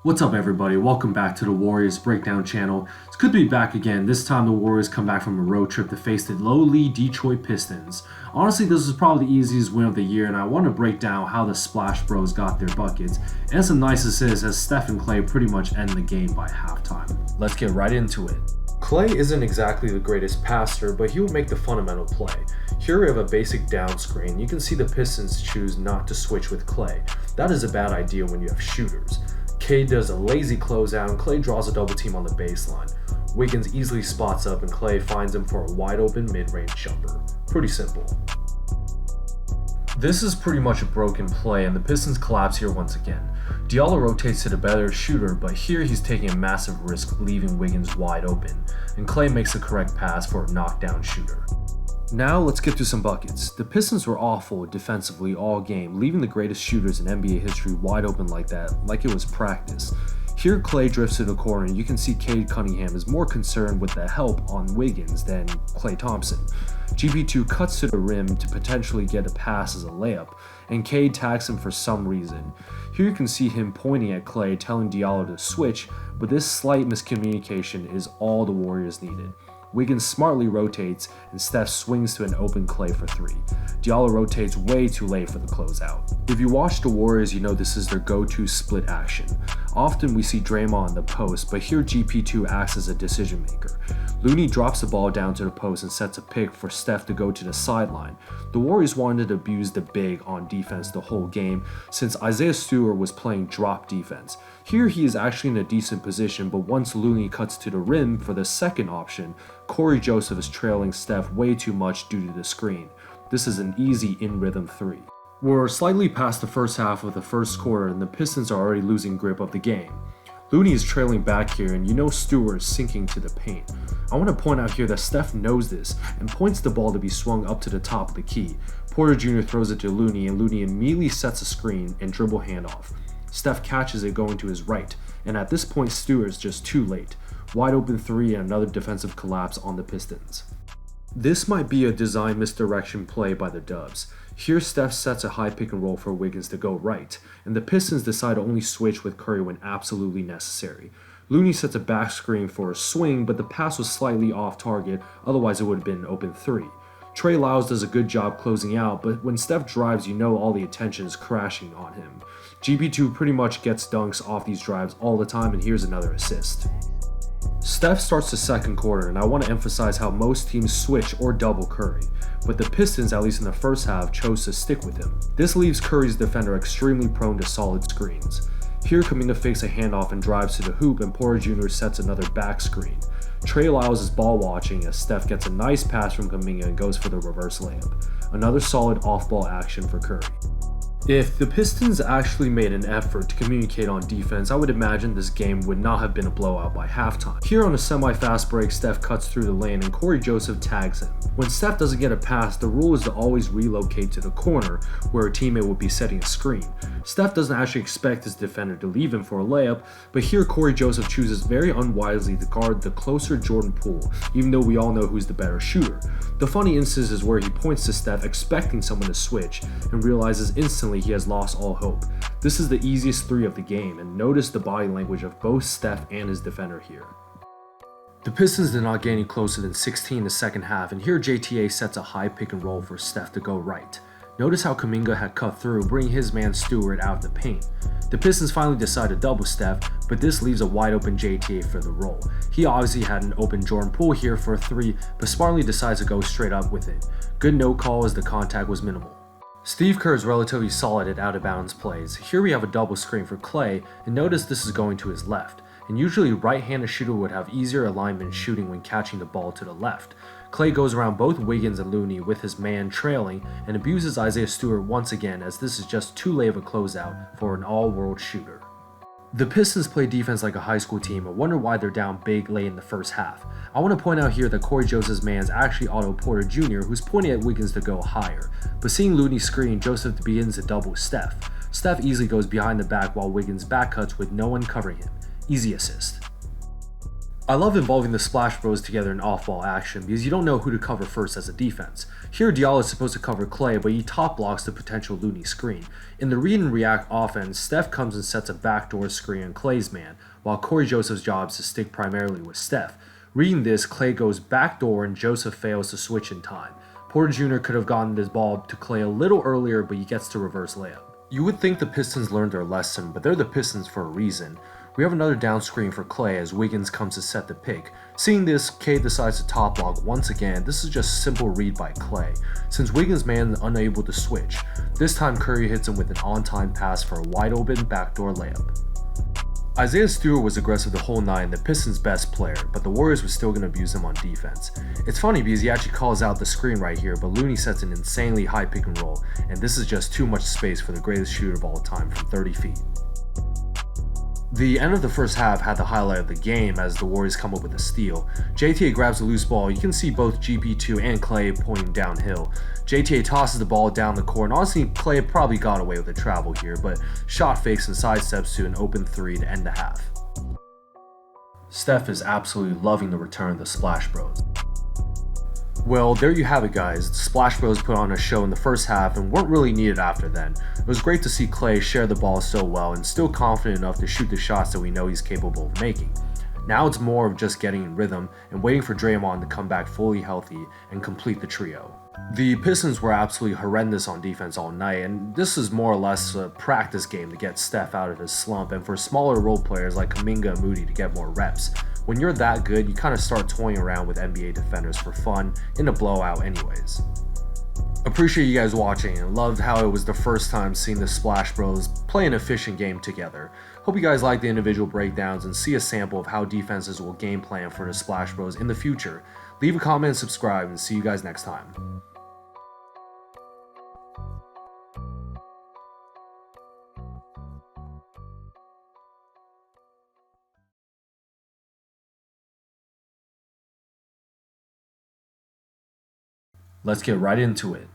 What's up, everybody? Welcome back to the Warriors Breakdown channel. It's good to be back again. This time the Warriors come back from a road trip to face the lowly Detroit Pistons. Honestly, this is probably the easiest win of the year, and I want to break down how the Splash Bros got their buckets and some nice assists as Steph and Klay pretty much end the game by halftime. Let's get right into it. Klay isn't exactly the greatest passer, but he will make the fundamental play. Here we have a basic down screen. You can see the Pistons choose not to switch with Klay. That is a bad idea when you have shooters. Cade does a lazy closeout and Klay draws a double team on the baseline. Wiggins easily spots up and Klay finds him for a wide open mid-range jumper. Pretty simple. This is pretty much a broken play and the Pistons collapse here once again. Diallo rotates to the better shooter, but here he's taking a massive risk leaving Wiggins wide open, and Klay makes the correct pass for a knockdown shooter. Now let's get to some buckets. The Pistons were awful defensively all game, leaving the greatest shooters in NBA history wide open like that, like it was practice. Here Klay drifts to the corner and you can see Cade Cunningham is more concerned with the help on Wiggins than Klay Thompson. GP2 cuts to the rim to potentially get a pass as a layup, and Cade tags him for some reason. Here you can see him pointing at Klay telling Diallo to switch, but this slight miscommunication is all the Warriors needed. Wiggins smartly rotates, and Steph swings to an open Klay for three. Diallo rotates way too late for the closeout. If you watch the Warriors, you know this is their go-to split action. Often we see Draymond in the post, but here GP2 acts as a decision maker. Looney drops the ball down to the post and sets a pick for Steph to go to the sideline. The Warriors wanted to abuse the big on defense the whole game since Isaiah Stewart was playing drop defense. Here he is actually in a decent position, but once Looney cuts to the rim for the second option, Corey Joseph is trailing Steph way too much due to the screen. This is an easy in-rhythm three. We're slightly past the first half of the first quarter and the Pistons are already losing grip of the game. Looney is trailing back here and you know Stewart is sinking to the paint. I want to point out here that Steph knows this and points the ball to be swung up to the top of the key. Porter Jr. throws it to Looney and Looney immediately sets a screen and dribble handoff. Steph catches it going to his right, and at this point Stewart is just too late. Wide open three and another defensive collapse on the Pistons. This might be a design misdirection play by the Dubs. Here Steph sets a high pick and roll for Wiggins to go right, and the Pistons decide to only switch with Curry when absolutely necessary. Looney sets a back screen for a swing, but the pass was slightly off target, otherwise it would have been an open three. Trey Lyles does a good job closing out, but when Steph drives you know all the attention is crashing on him. GP2 pretty much gets dunks off these drives all the time and here's another assist. Steph starts the second quarter and I want to emphasize how most teams switch or double Curry, but the Pistons, at least in the first half, chose to stick with him. This leaves Curry's defender extremely prone to solid screens. Here Kuminga fakes a handoff and drives to the hoop and Porter Jr. sets another back screen. Trey Lyles is ball watching as Steph gets a nice pass from Kuminga and goes for the reverse layup. Another solid off-ball action for Curry. If the Pistons actually made an effort to communicate on defense, I would imagine this game would not have been a blowout by halftime. Here on a semi-fast break, Steph cuts through the lane and Corey Joseph tags him. When Steph doesn't get a pass, the rule is to always relocate to the corner where a teammate would be setting a screen. Steph doesn't actually expect his defender to leave him for a layup, but here Corey Joseph chooses very unwisely to guard the closer Jordan Poole, even though we all know who's the better shooter. The funny instance is where he points to Steph expecting someone to switch and realizes instantly he has lost all hope. This is the easiest three of the game, and notice the body language of both Steph and his defender here. The Pistons did not get any closer than 16 in the second half, and here JTA sets a high pick and roll for Steph to go right. Notice how Kuminga had cut through, bringing his man Stewart out of the paint. The Pistons finally decide to double Steph, but this leaves a wide open JTA for the roll. He obviously had an open Jordan Poole here for a three, but smartly decides to go straight up with it. Good no call as the contact was minimal. Steve Kerr is relatively solid at out-of-bounds plays. Here we have a double screen for Klay, and notice this is going to his left. And usually right-handed shooter would have easier alignment shooting when catching the ball to the left. Klay goes around both Wiggins and Looney with his man trailing and abuses Isaiah Stewart once again as this is just too late of a closeout for an all-world shooter. The Pistons play defense like a high school team and wonder why they're down big late in the first half. I want to point out here that Corey Joseph's man is actually Otto Porter Jr. who's pointing at Wiggins to go higher, but seeing Looney screen, Joseph begins to double Steph. Steph easily goes behind the back while Wiggins back cuts with no one covering him. Easy assist. I love involving the Splash Bros together in off-ball action because you don't know who to cover first as a defense. Here Diallo is supposed to cover Clay, but he top blocks the potential Looney screen. In the read and react offense, Steph comes and sets a backdoor screen on Clay's man, while Corey Joseph's job is to stick primarily with Steph. Reading this, Clay goes backdoor and Joseph fails to switch in time. Porter Jr. could have gotten this ball to Clay a little earlier, but he gets to reverse layup. You would think the Pistons learned their lesson, but they're the Pistons for a reason. We have another down screen for Clay as Wiggins comes to set the pick. Seeing this, K decides to top block once again. This is just simple read by Clay, since Wiggins' man is unable to switch. This time Curry hits him with an on-time pass for a wide open backdoor layup. Isaiah Stewart was aggressive the whole night and the Pistons' best player, but the Warriors were still going to abuse him on defense. It's funny because he actually calls out the screen right here, but Looney sets an insanely high pick and roll, and this is just too much space for the greatest shooter of all time from 30 feet. The end of the first half had the highlight of the game as the Warriors come up with a steal. JTA grabs a loose ball. You can see both GP2 and Clay pointing downhill. JTA tosses the ball down the court, and honestly, Clay probably got away with a travel here, but shot fakes and sidesteps to an open three to end the half. Steph is absolutely loving the return of the Splash Bros. Well, there you have it guys. The Splash Bros put on a show in the first half and weren't really needed after then. It was great to see Clay share the ball so well and still confident enough to shoot the shots that we know he's capable of making. Now it's more of just getting in rhythm and waiting for Draymond to come back fully healthy and complete the trio. The Pistons were absolutely horrendous on defense all night, and this is more or less a practice game to get Steph out of his slump and for smaller role players like Kuminga and Moody to get more reps. When you're that good, you kind of start toying around with NBA defenders for fun in a blowout anyways. Appreciate you guys watching and loved how it was the first time seeing the Splash Bros play an efficient game together. Hope you guys like the individual breakdowns and see a sample of how defenses will game plan for the Splash Bros in the future. Leave a comment and subscribe, and see you guys next time. Let's get right into it.